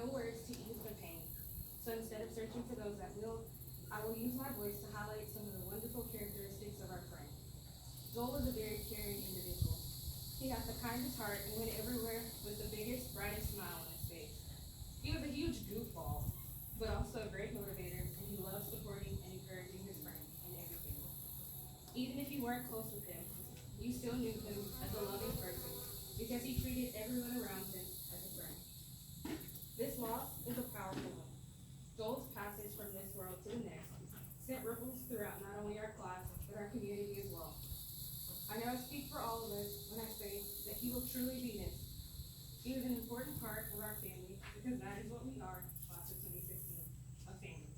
no words to ease the pain. So instead of searching for those that will, I will use my voice to highlight some of the wonderful characteristics of our friend. Joel is a very caring individual. He has the kindest heart and went everywhere with the biggest, brightest smile on his face. He was a huge goofball, but also a great motivator, and he loved supporting and encouraging his friends in everything. Even if you weren't close with him, you still knew him as a loving person because he treated everyone around him as a friend. This loss is a powerful one. Joel's passage from this world to the next sent ripples throughout not only our class, but our community as well. I know I speak for all of us when I say that he will truly be missed. He was an important part of our family because that is what we are, class of 2016, a family.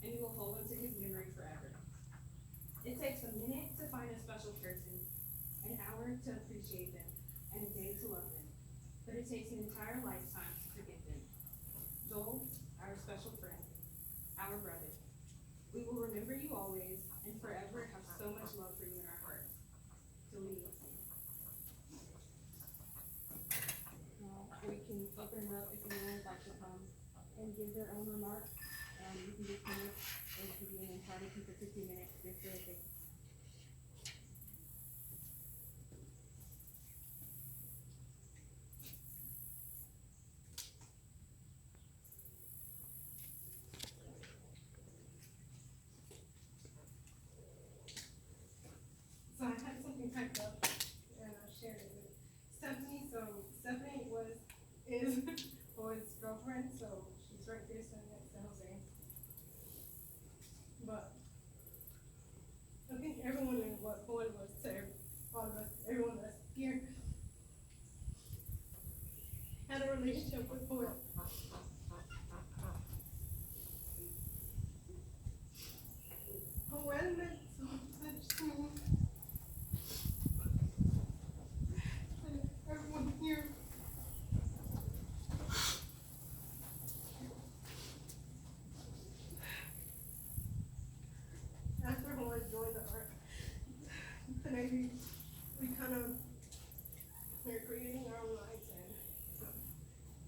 And we will hold on to his memory forever. It takes a minute to find a special person, an hour to appreciate them, and a day to love them. But it takes an entire lifetime to forget them. Joel, our special friend, our brother, we will remember you always and forever have so much love for you in our hearts. Delete. We can open it up if anyone would like to come and give their own remarks. You can just come up and begin and try to keep it to 2 minutes if they're okay. So I had something typed up and I shared it with Stephanie. So Stephanie is Boyd's girlfriend, so she's right there standing next to Jose. But I think everyone knew what Boyd was to all of us, everyone that's here had a relationship with Boyd. Boyd meant so much to me. And everyone here. After Boyd joined the art, the Navy, we were creating our own lives and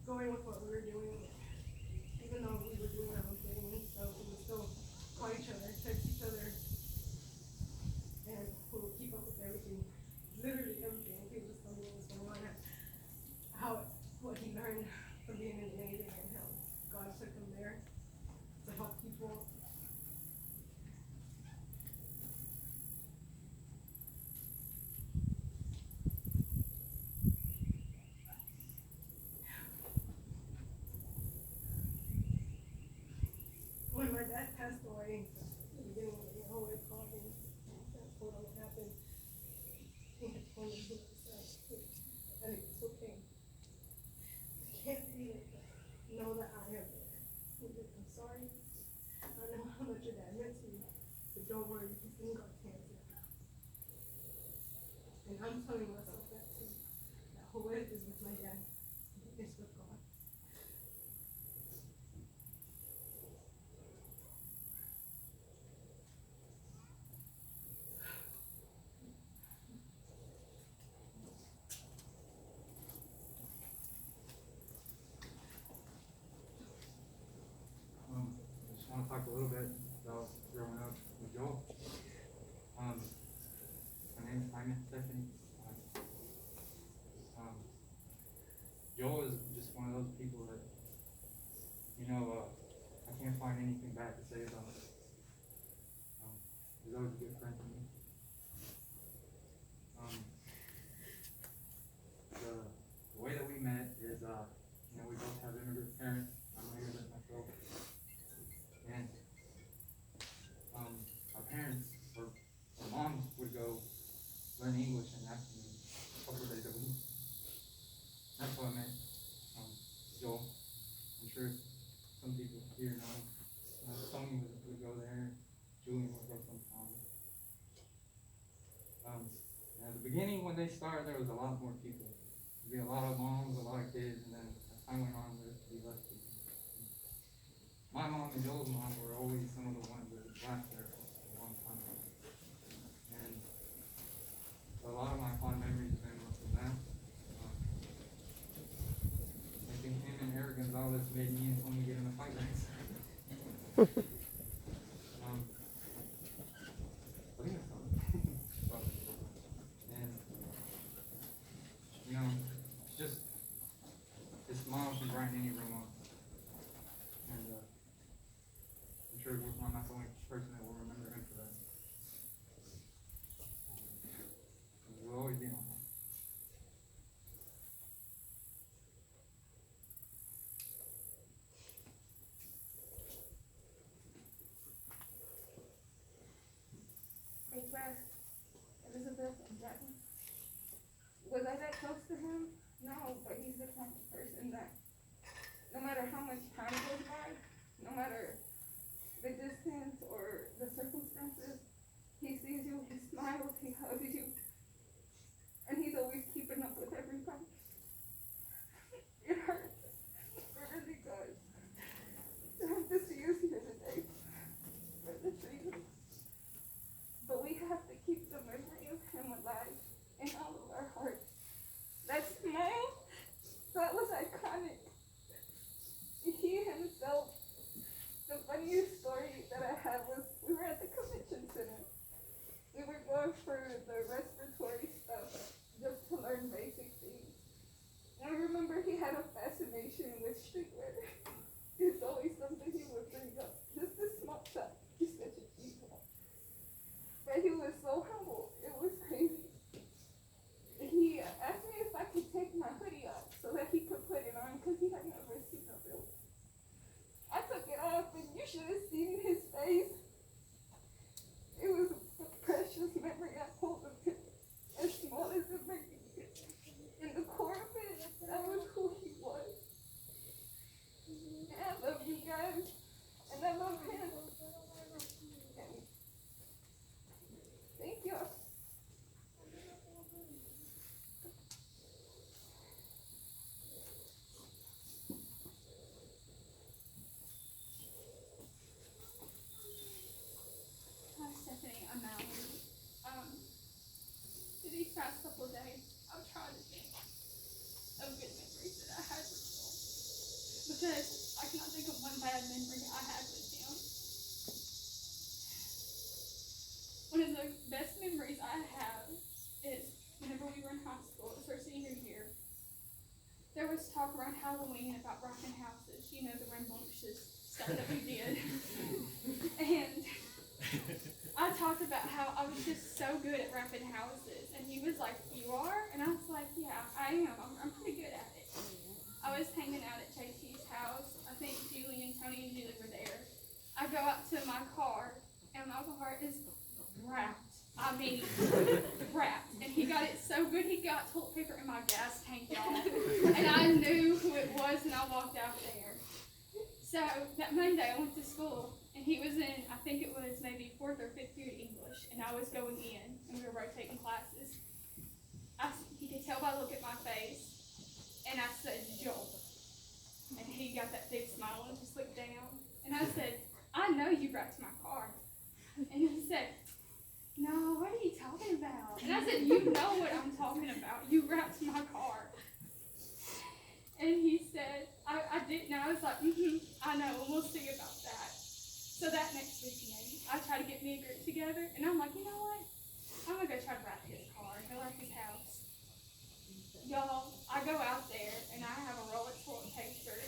going with what we were doing. Even though we were doing our own thing, so we would still call each other, text each other, and we would keep up with everything, literally everything. He would just tell me what was going on, what he learned from being in the Navy and how God took him there to help people. When my dad passed away, at the beginning of the year, I always called him and told him what happened. He had told me he was sad, and it's okay. I can't feel it, but know that I am there. I'm sorry. I know how much your dad meant to you, but don't worry, he's in God's hands now. And I'm telling myself that too. That Joel is with my dad. It's with God. I just want to talk a little bit about growing up with Joel. My name is Simon Stephanie. Joel is just one of those people that, I can't find anything bad to say about him. He's always a good friend to me. The way that we met is, we both have immigrant parents. I'm an immigrant myself. And our parents, or our moms, would go learn English and Latin a couple of days a week. That's how I met Joel. I'm sure some people here know. Tony would go there. Julian would go sometimes. And at the beginning, when they started, there was a lot more people. There'd be a lot of moms, a lot of kids, and then as time went on, there'd be less people. My mom and Joel's mom were always some of the ones that would last there for a long time. And a lot of my fond memories have been from them. I think him and Eric Gonzalez made me I think it's fun. And, you know, just his smile can brighten any room up. And I'm sure I'm not the only person that will remember him for that. We'll always be on him. Elizabeth and Jacqueline. Was I that close to him? No, but he's the kind of person that no matter how much time goes by, no matter the distance or the circumstances, he sees you, he smiles, he hugs you, and he's always keeping up with everybody. It hurts. It really does. To have to see us here today for this reason. But we have to keep the memory of him alive in all of our hearts. That smile, that was iconic. He himself, the funniest story that I had was we were at the convention center. We were going for the respiratory stuff just to learn basic things. And I remember he had a fascination with streetwear. It's always something he would bring up. Just a small stuff. He's such a people. But he was so humble. It was crazy. He asked me if I could take my hoodie off so that he could put it on because he had never seen a real. I took it off and you should have seen his face. It was a precious memory I hold of him. As small as it may be. In the core of it, that was who he was. And I love you guys. And I love him. And thank you. Hi Stephanie, I'm Mallory. For these past couple of days, I've tried to think of good memories that I had with Joel. Because I cannot think of one bad memory I had with him. One of the best memories I have is whenever we were in high school, it was our senior year. There was talk around Halloween about rocking houses, you know, the rambunctious stuff that we did. And I talked about how I was just so good at wrapping houses, and he was like, "You are?" And I was like, "Yeah, I am. I'm pretty good at it." I was hanging out at JT's house. I think Julie and Tony and Julie were there. I go out to my car, and my car is wrapped. I mean, wrapped. And he got it so good, he got toilet paper in my gas tank, y'all. And I knew who it was, and I walked out there. So that Monday, I went to school. And he was in, I think it was maybe 4th or 5th period English, and I was going in, and we were rotating classes. He could tell by the look at my face, and I said, "Joel." And he got that big smile and just looked down. And I said, "I know you wrapped my car." And he said, "No, what are you talking about?" And I said, "You know what I'm talking about. You wrapped my car." And he said, I didn't know. I was like, I know, and we'll see about that. So that next weekend, I tried to get me a group together, and I'm like, you know what? I'm gonna go try to wrap his car, go wrap his house. Y'all, I go out there, and I have a roll of toilet paper,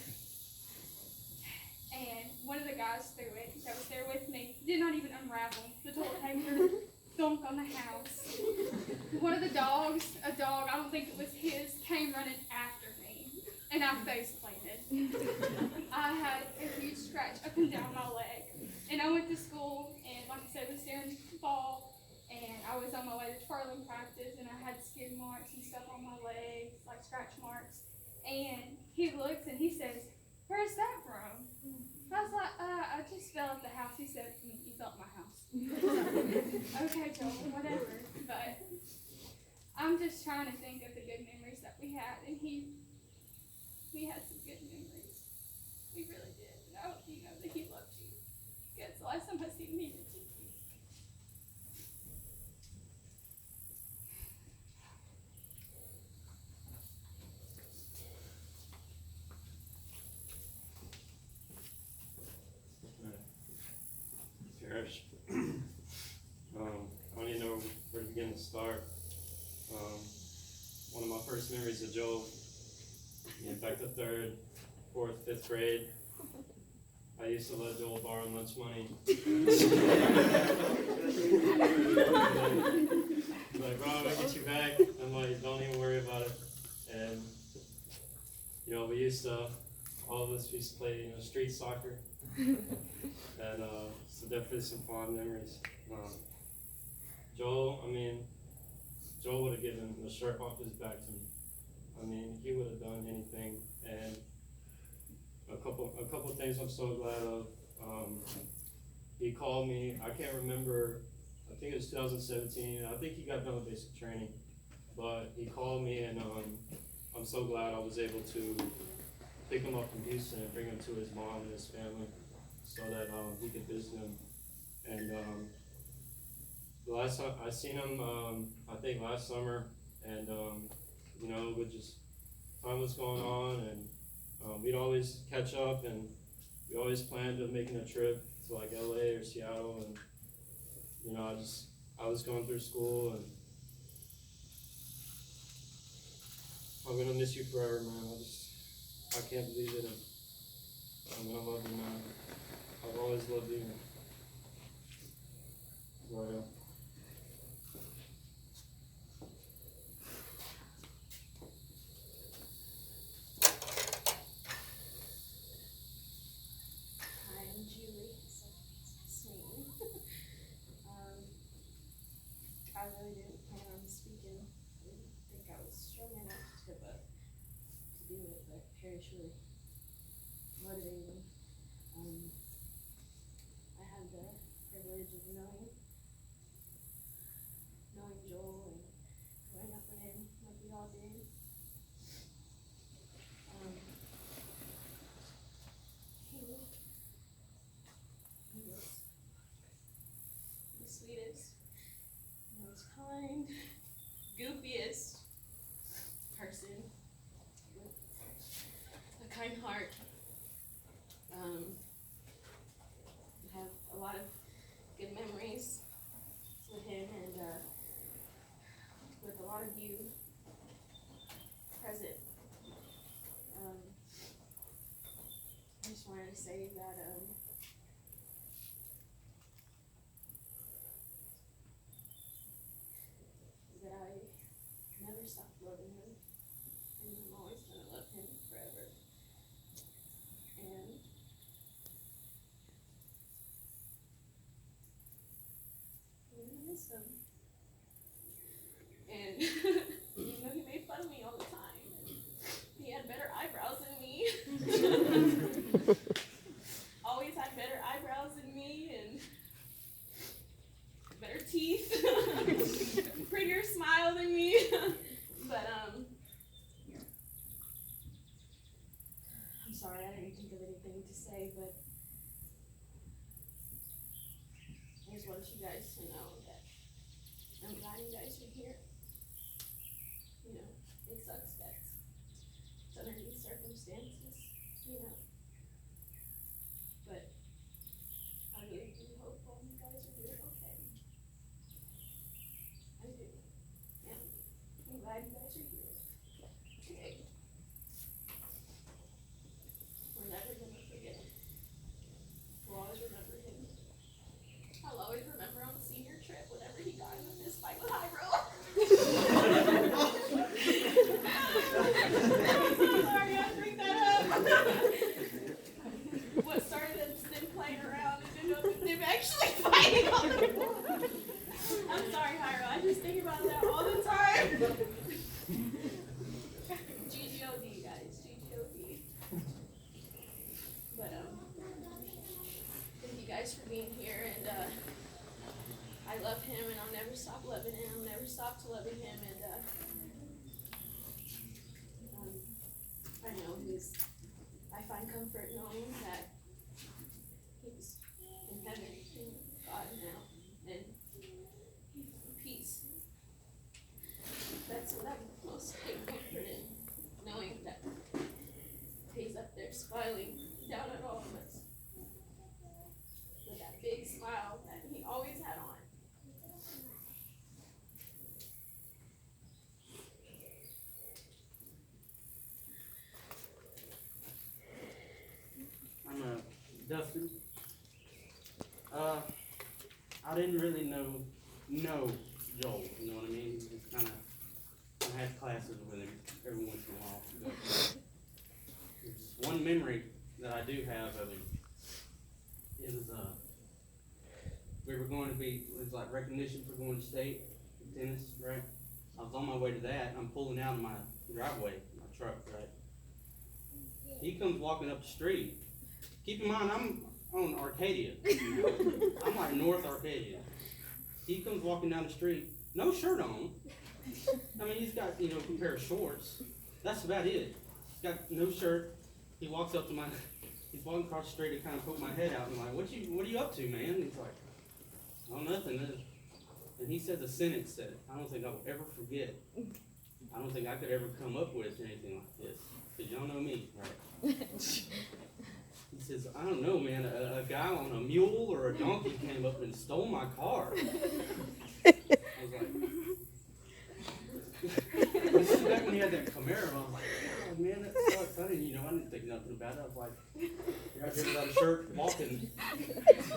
and one of the guys threw it, that was there with me, did not even unravel the toilet paper, thunk on the house. One of the dogs, a dog, I don't think it was his, came running after me, and I face planted. I had a huge scratch up and down my leg. And I went to school, and like I said, it was during fall, and I was on my way to twirling practice, and I had skid marks and stuff on my legs, like scratch marks. And he looks and he says, "Where's that from?" I was like, I just fell at the house." He said, "You fell at my house." Okay, Joel, whatever. But I'm just trying to think of the good memories that we had, and we had some good memories. We really did. And I hope you know that he loves you. Because the last time I seen him, he did too. first memories of Joel. In fact, the third, fourth, fifth grade, I used to let Joel borrow lunch money. Like, bro, I'll get you back. I'm like, don't even worry about it. And, you know, we used to, all of us used to play, you know, street soccer. And, so definitely some fond memories. Joel would have given the shirt off his back to me. I mean, he would have done anything. And a couple of things I'm so glad of. He called me, I can't remember, I think it was 2017. I think he got done with basic training. But he called me, and I'm so glad I was able to pick him up from Houston and bring him to his mom and his family so that he could visit him. And the last time I seen him, I think last summer, and you know, with just time was going on, and we'd always catch up, and we always planned on making a trip to like LA or Seattle, and you know, I was going through school, and I'm gonna miss you forever, man. I can't believe it, and I'm gonna love you, man. I've always loved you. Royal. Hi, I'm Julie. It's me. I really didn't plan on speaking. I didn't think I was strong enough to do it, but Parrish really motivated me. I had the privilege of knowing Joel and growing up with him like we all did. He was the sweetest, most kind, goofiest person with a kind heart. I have a lot of good memories with him, and with a lot of you present. I just wanted to say that I never stopped loving him, and I'm always gonna love him forever. And I'm gonna miss him. And you know, he made fun of me all the time. And he had better eyebrows than me. Always had better eyebrows than me and better teeth. Prettier smile than me. But I'm sorry, I didn't think of anything to say, but I just want you guys to know that I'm glad you guys are here. You know, it sucks that it's under these circumstances, you know. But I really do hope all you guys are doing okay. I do. Yeah. I'm glad you guys are here today. We're never gonna forget him. We'll always remember him. I'll always remember on the senior trip whenever he got in this fight with Hybro. I'm so sorry I bring that up. What started as them playing around ended up with them actually fighting on the floor. I'm sorry, Hyro. I just think about that all the time. GGOD, guys. GGOD. But thank you guys for being here, and I love him, and I'll never stop loving him. I'll never stop to loving him, and I know I find comfort knowing that he's in heaven, in God now, and he found peace. That's what I'm most take comfort in, knowing that he's up there smiling down at all of us with that big smile that he always had on. I didn't really know Joel, you know what I mean? Just kinda, I had classes with him every once in a while. But there's one memory that I do have of him. It was, we were going to be, it was like recognition for going to state, tennis, right? I was on my way to that, and I'm pulling out of my driveway, my truck, right? He comes walking up the street. Keep in mind, I'm on Arcadia. I'm like North Arcadia. He comes walking down the street, no shirt on. I mean, he's got, you know, a pair of shorts. That's about it. He's got no shirt. He walks up to my, he's walking across the street and kind of poke my head out. And I'm like, what are you up to, man? And he's like, oh, nothing. And he says a sentence that I don't think I will ever forget. I don't think I could ever come up with anything like this. Because y'all know me, right? He says, I don't know, man, a guy on a mule or a donkey came up and stole my car. I was like, this is back when he had that Camaro. I was like, oh, man, that sucks. I didn't think nothing about it. I was like, you're out here without a shirt, walking.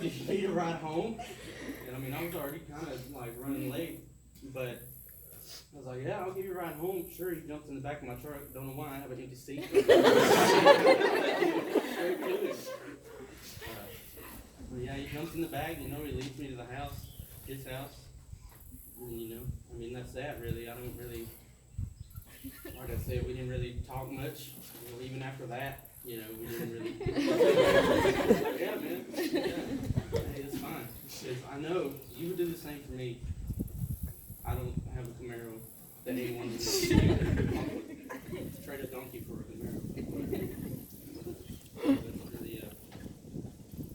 Did you need a ride home? And I mean, I was already kind of like running late, but I was like, yeah, I'll give you a ride home. Sure, he jumps in the back of my truck. Don't know why, I have an empty seat. But yeah, he jumps in the bag, you know, he leads me to the house, his house. And, you know, I mean, that's that really. I don't really, like I said, we didn't really talk much. You know, even after that, you know, we didn't really. Yeah, man. Yeah. Hey, it's fine. Because I know you would do the same for me. I don't have a Camaro that anyone would trade a donkey for a Camaro. That's really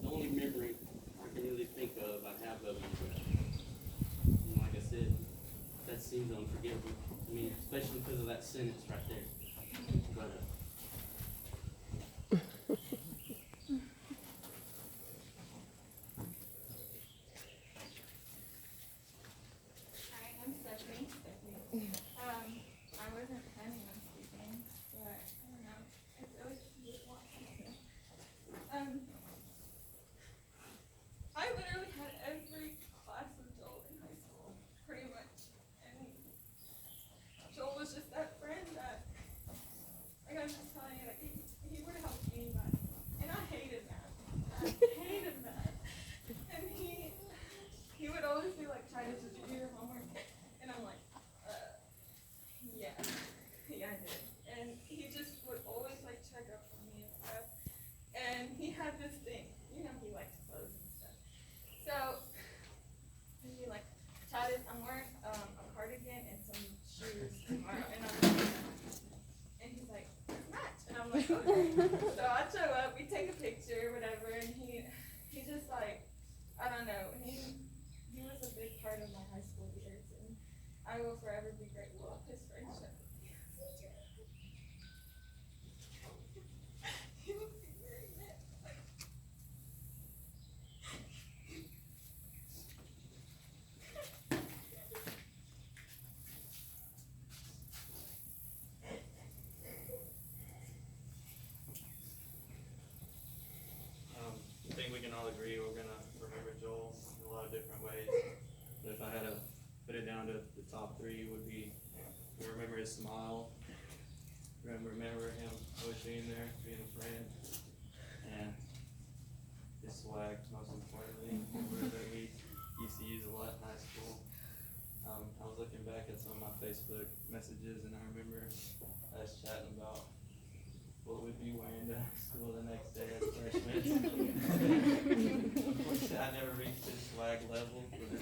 the only memory I can really think of I have of him. And like I said, that seems unforgettable to me, especially because of that sentence right there. But Hi, I'm Stephanie. I wasn't planning on speaking, but I don't know. I feel like you just want to. I literally had every class of Joel in high school, pretty much. And Joel was just that friend that, like I was just telling you, like he would help anybody. And I hated that. I hated that. And he would always be like, try to do your homework. And I'm like, yeah, I did. And he just would always like check up on me and stuff. And he had this thing, you know, he likes clothes and stuff. So he'd be like, Chadis, I'm wearing a cardigan and some shoes tomorrow. And he's like, let's match. And I'm like, okay. So I show up, we take a picture, whatever, and he just like, I don't know, he was a big part of my high school years, and I will forever be grateful of his friendship. He would be very mad. I think we can all agree we're gonna remember Joel in a lot of different ways. But if I had to put it down to the top three, would be we remember his smile, remember him always being there, being a friend, and his swag, most importantly, word that we used to use a lot in high school. I was looking back at some of my Facebook messages, and I remember us chatting about what we'd be wearing to school the next day as freshmen. I never reached his swag level. But,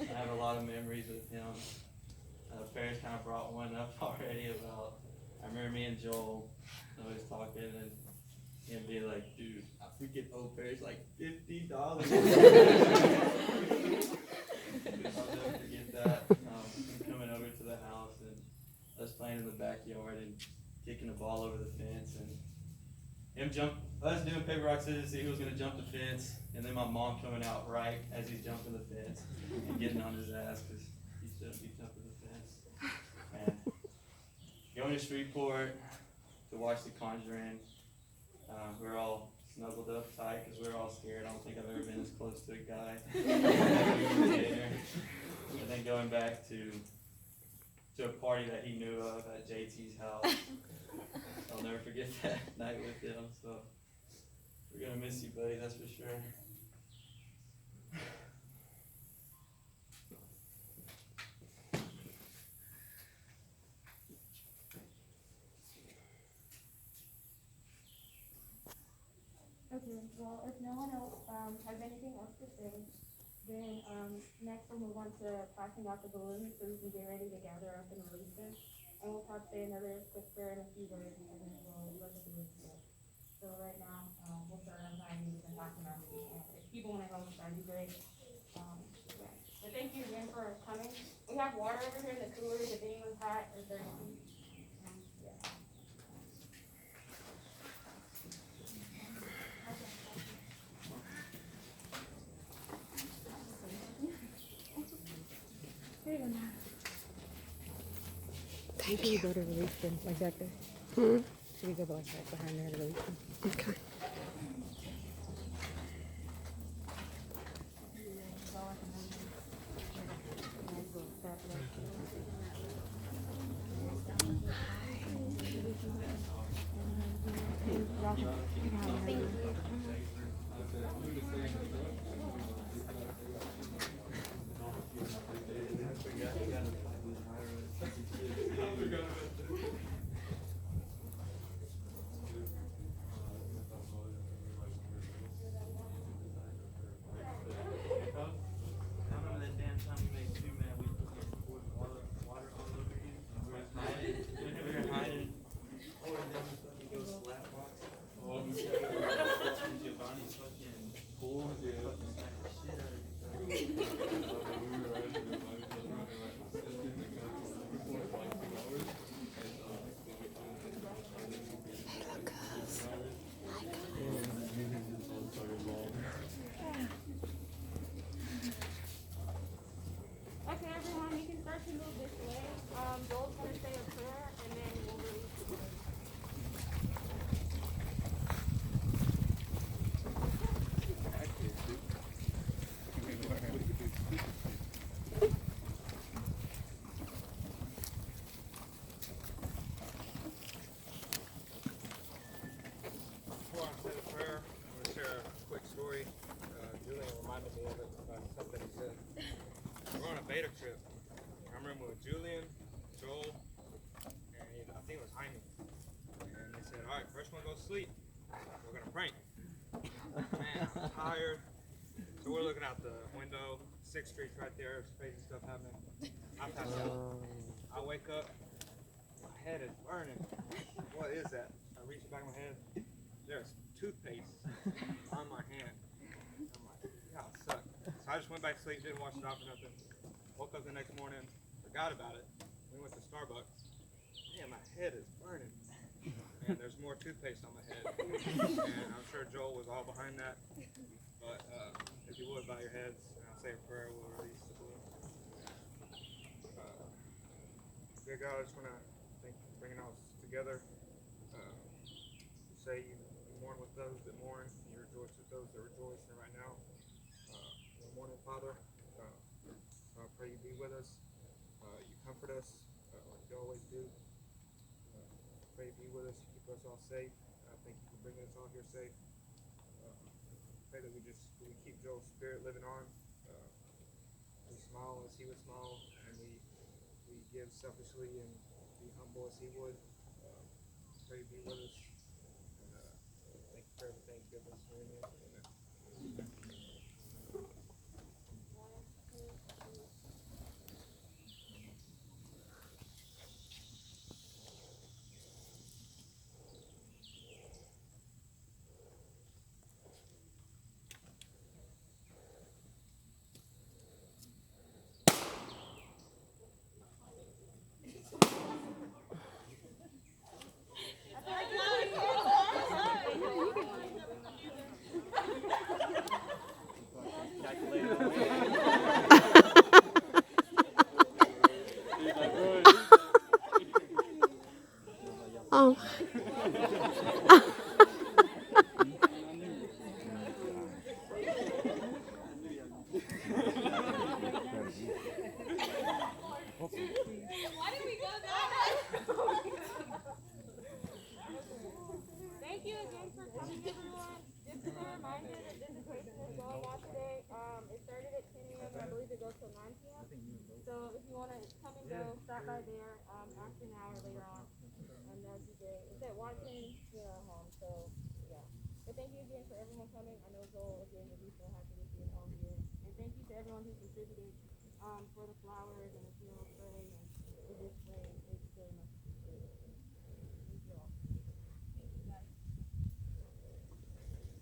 I have a lot of memories with him. Ferris kind of brought one up already about, I remember me and Joel always talking and him be like, dude, I freaking owe Ferris like $50. I'll never forget that. Him coming over to the house and us playing in the backyard and kicking the ball over the fence and us doing paper, rock, scissors to see who was gonna jump the fence, and then my mom coming out right as he's jumping the fence and getting on his ass because he shouldn't be jumping the fence. And going to Shreveport to watch The Conjuring. We were all snuggled up tight because we were all scared. I don't think I've ever been as close to a guy. And then going back to a party that he knew of at JT's house. I'll never forget that night with him. So we're gonna miss you, buddy. That's for sure. Okay, well, if no one else, has anything else to say, then, next we'll move on to passing out the balloons so we can get ready to gather up and release them. And we'll probably say another quick prayer and a few words, and then we'll let the balloons go. So right now, we'll start on time, we've been talking about it, and if people wanna go, that'd be great. Yeah. But thank you again for coming. We have water over here in the cooler, if anyone's hot or thirsty. Yeah. Thank you. Go to release them, like back there. Hmm? Should we go like that behind there to release them? Okay. Okay, everyone, you can start to move this way. Joel's gonna say a prayer, and then we'll release the balloons. Before I say the prayer, I'm going to share a quick story. Julian reminded me of it about something he said. We're on a beta trip. I remember with Julian, Joel, and I think it was Jaime. And they said, all right, first one go to sleep. We're going to prank. Man, I'm tired. So we're looking out the window. 6th Street's right there. There's crazy stuff happening. I pass out. I wake up. My head is burning. What is that? I reach back my head. There's toothpaste on my hand. I'm like, yeah, it sucked. So I just went back to sleep, didn't wash it off or nothing. Woke up the next morning, forgot about it. We went to Starbucks. Man, my head is burning. And there's more toothpaste on my head. And I'm sure Joel was all behind that. But if you would, bow your heads, and I'll say a prayer, we'll release the balloon. Dear God, I just want to thank you for bringing us together. You say you mourn with those that mourn, and you rejoice with those that rejoice. And right now, we're mourning, Father. I pray you be with us. You comfort us like you always do. Pray you be with us. You keep us all safe. Thank you for bringing us all here safe. Pray that we keep Joel's spirit living on. We smile as he would smile, and we give selfishly and be humble as he would. Pray you be with us. And thank you for everything. Give us in your name. Amen. I feel like go till 9 p.m. So if you wanna come and go, stop by there, after an hour later on, and that'd be great. It's at Watkins Funeral Home, so, yeah. But thank you again for everyone coming. I know Joel, again, will be so happy to see you all here. And thank you to everyone who contributed, for the flowers and the funeral parade